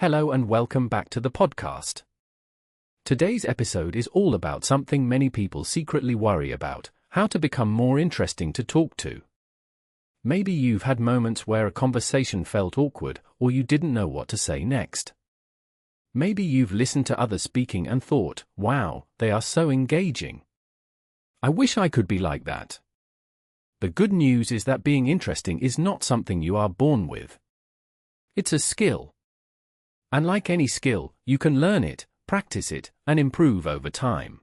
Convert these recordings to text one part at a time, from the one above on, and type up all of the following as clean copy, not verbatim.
Hello and welcome back to the podcast. Today's episode is all about something many people secretly worry about: how to become more interesting to talk to. Maybe you've had moments where a conversation felt awkward or you didn't know what to say next. Maybe you've listened to others speaking and thought, wow, they are so engaging. I wish I could be like that. The good news is that being interesting is not something you are born with. It's a skill. And like any skill, you can learn it, practice it, and improve over time.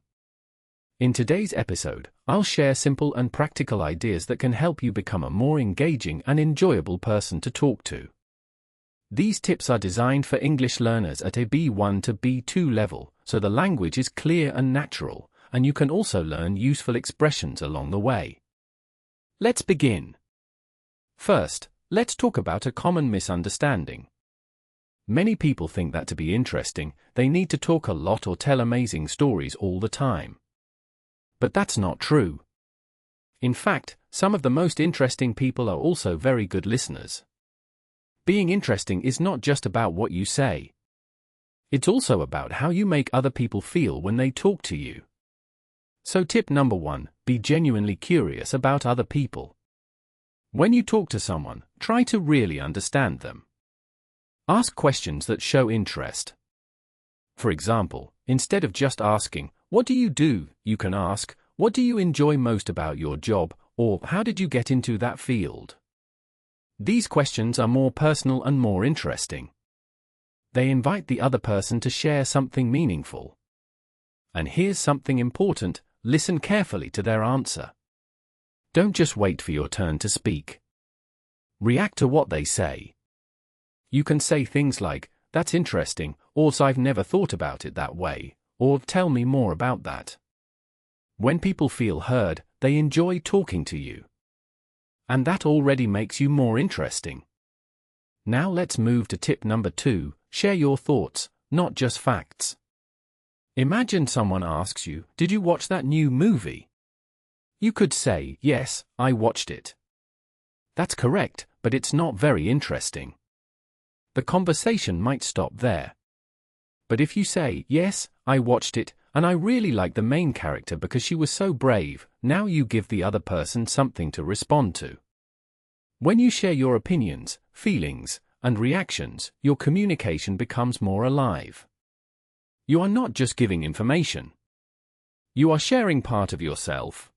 In today's episode, I'll share simple and practical ideas that can help you become a more engaging and enjoyable person to talk to. These tips are designed for English learners at a B1 to B2 level, so the language is clear and natural, and you can also learn useful expressions along the way. Let's begin. First, let's talk about a common misunderstanding. Many people think that to be interesting, they need to talk a lot or tell amazing stories all the time. But that's not true. In fact, some of the most interesting people are also very good listeners. Being interesting is not just about what you say. It's also about how you make other people feel when they talk to you. So tip number 1, be genuinely curious about other people. When you talk to someone, try to really understand them. Ask questions that show interest. For example, instead of just asking, "What do you do?" you can ask, "What do you enjoy most about your job?" or "How did you get into that field?" These questions are more personal and more interesting. They invite the other person to share something meaningful. And here's something important: listen carefully to their answer. Don't just wait for your turn to speak. React to what they say. You can say things like, "That's interesting," or "I've never thought about it that way," or "Tell me more about that." When people feel heard, they enjoy talking to you. And that already makes you more interesting. Now let's move to tip number 2, share your thoughts, not just facts. Imagine someone asks you, "Did you watch that new movie?" You could say, "Yes, I watched it." That's correct, but it's not very interesting. The conversation might stop there. But if you say, "Yes, I watched it, and I really liked the main character because she was so brave," now you give the other person something to respond to. When you share your opinions, feelings, and reactions, your communication becomes more alive. You are not just giving information. You are sharing part of yourself.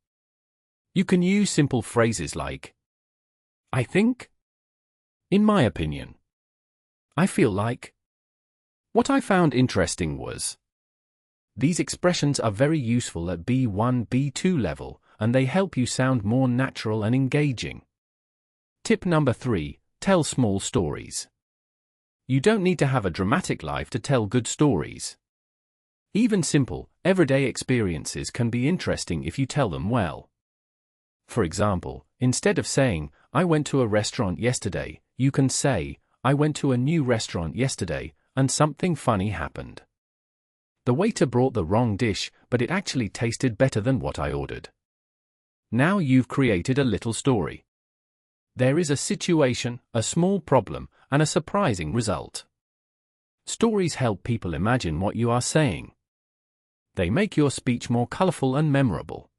You can use simple phrases like, "I think," "In my opinion," "I feel like," "What I found interesting was." These expressions are very useful at B1-B2 level, and they help you sound more natural and engaging. Tip number 3, tell small stories. You don't need to have a dramatic life to tell good stories. Even simple, everyday experiences can be interesting if you tell them well. For example, instead of saying, "I went to a restaurant yesterday," you can say, "I went to a new restaurant yesterday, and something funny happened. The waiter brought the wrong dish, but it actually tasted better than what I ordered." Now you've created a little story. There is a situation, a small problem, and a surprising result. Stories help people imagine what you are saying. They make your speech more colorful and memorable.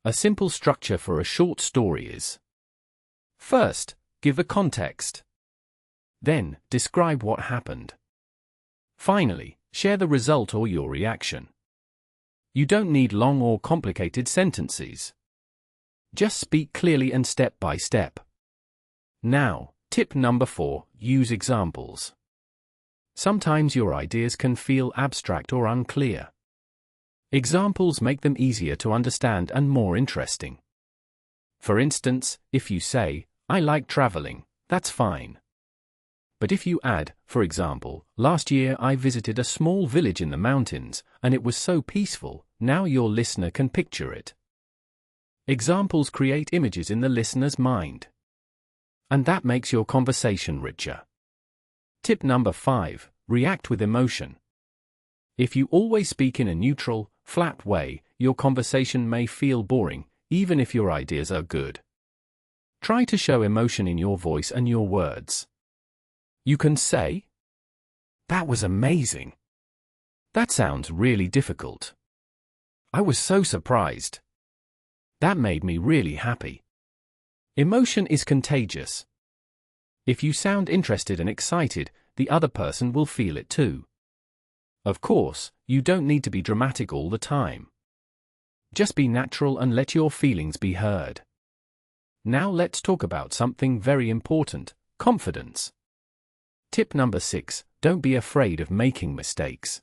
A simple structure for a short story is: first, give a context. Then, describe what happened. Finally, share the result or your reaction. You don't need long or complicated sentences. Just speak clearly and step by step. Now, tip number 4, use examples. Sometimes your ideas can feel abstract or unclear. Examples make them easier to understand and more interesting. For instance, if you say, "I like traveling," that's fine. But if you add, for example, "Last year I visited a small village in the mountains, and it was so peaceful," now your listener can picture it. Examples create images in the listener's mind. And that makes your conversation richer. Tip number 5, react with emotion. If you always speak in a neutral, flat way, your conversation may feel boring, even if your ideas are good. Try to show emotion in your voice and your words. You can say, That was amazing. That sounds really difficult. I was so surprised. That made me really happy. Emotion is contagious. If you sound interested and excited, the other person will feel it too. Of course, you don't need to be dramatic all the time. Just be natural and let your feelings be heard. Now let's talk about something very important: confidence. Tip number 6, don't be afraid of making mistakes.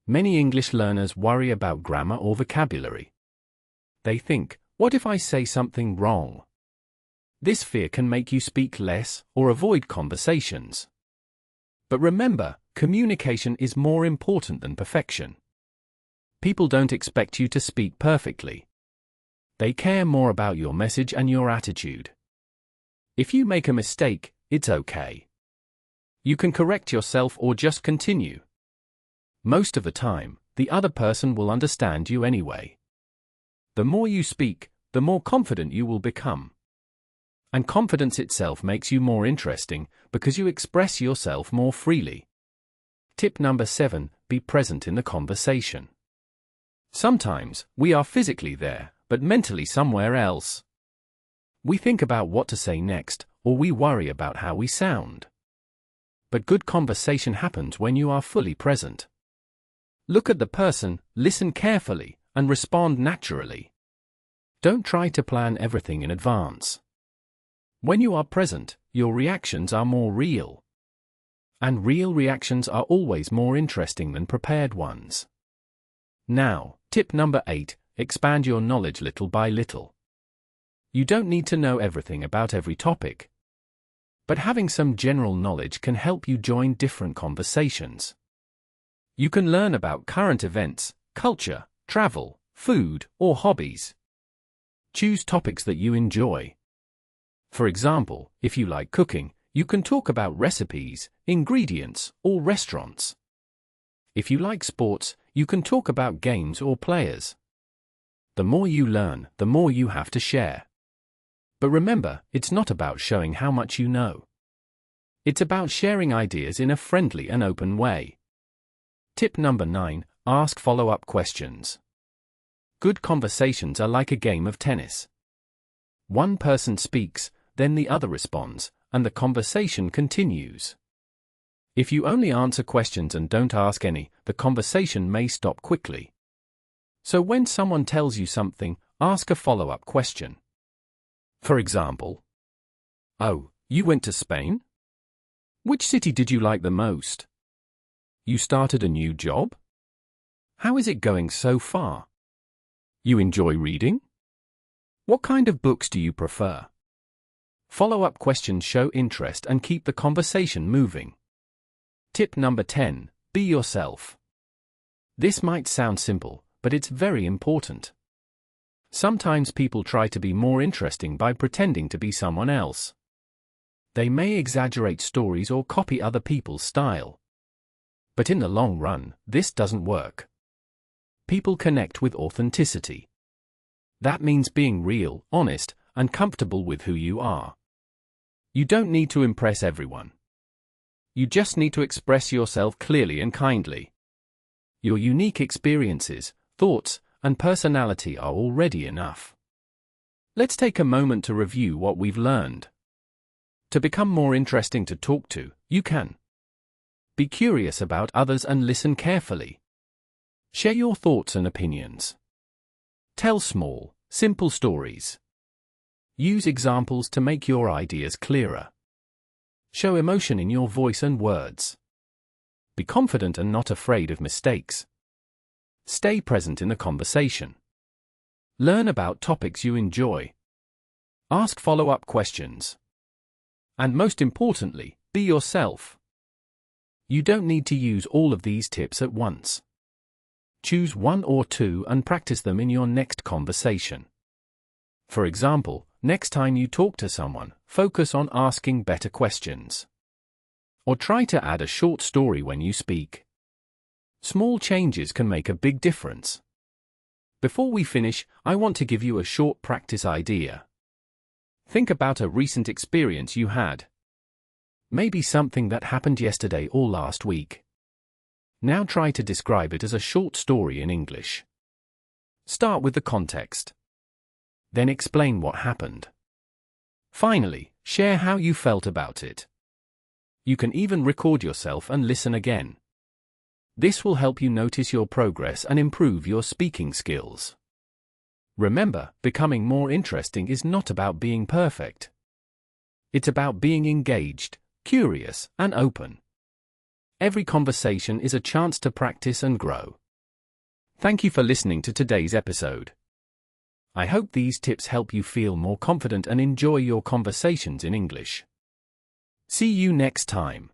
Many English learners worry about grammar or vocabulary. They think, what if I say something wrong? This fear can make you speak less or avoid conversations. But remember, communication is more important than perfection. People don't expect you to speak perfectly. They care more about your message and your attitude. If you make a mistake, it's okay. You can correct yourself or just continue. Most of the time, the other person will understand you anyway. The more you speak, the more confident you will become. And confidence itself makes you more interesting because you express yourself more freely. Tip number 7, be present in the conversation. Sometimes, we are physically there, but mentally somewhere else. We think about what to say next, or we worry about how we sound. But good conversation happens when you are fully present. Look at the person, listen carefully, and respond naturally. Don't try to plan everything in advance. When you are present, your reactions are more real. And real reactions are always more interesting than prepared ones. Now, tip number 8, expand your knowledge little by little. You don't need to know everything about every topic. But having some general knowledge can help you join different conversations. You can learn about current events, culture, travel, food, or hobbies. Choose topics that you enjoy. For example, if you like cooking, you can talk about recipes, ingredients, or restaurants. If you like sports, you can talk about games or players. The more you learn, the more you have to share. But remember, it's not about showing how much you know. It's about sharing ideas in a friendly and open way. Tip number 9, ask follow-up questions. Good conversations are like a game of tennis. One person speaks, then the other responds, and the conversation continues. If you only answer questions and don't ask any, the conversation may stop quickly. So when someone tells you something, ask a follow-up question. For example, "Oh, you went to Spain? Which city did you like the most? You started a new job? How is it going so far? You enjoy reading? What kind of books do you prefer?" Follow-up questions show interest and keep the conversation moving. Tip number 10, be yourself. This might sound simple, but it's very important. Sometimes people try to be more interesting by pretending to be someone else. They may exaggerate stories or copy other people's style. But in the long run, this doesn't work. People connect with authenticity. That means being real, honest, and comfortable with who you are. You don't need to impress everyone. You just need to express yourself clearly and kindly. Your unique experiences, thoughts, and personality are already enough. Let's take a moment to review what we've learned. To become more interesting to talk to, you can be curious about others and listen carefully. Share your thoughts and opinions. Tell small, simple stories. Use examples to make your ideas clearer. Show emotion in your voice and words. Be confident and not afraid of mistakes. Stay present in the conversation. Learn about topics you enjoy. Ask follow-up questions. And most importantly, be yourself. You don't need to use all of these tips at once. Choose one or two and practice them in your next conversation. For example, next time you talk to someone, focus on asking better questions. Or try to add a short story when you speak. Small changes can make a big difference. Before we finish, I want to give you a short practice idea. Think about a recent experience you had. Maybe something that happened yesterday or last week. Now try to describe it as a short story in English. Start with the context. Then explain what happened. Finally, share how you felt about it. You can even record yourself and listen again. This will help you notice your progress and improve your speaking skills. Remember, becoming more interesting is not about being perfect. It's about being engaged, curious, and open. Every conversation is a chance to practice and grow. Thank you for listening to today's episode. I hope these tips help you feel more confident and enjoy your conversations in English. See you next time.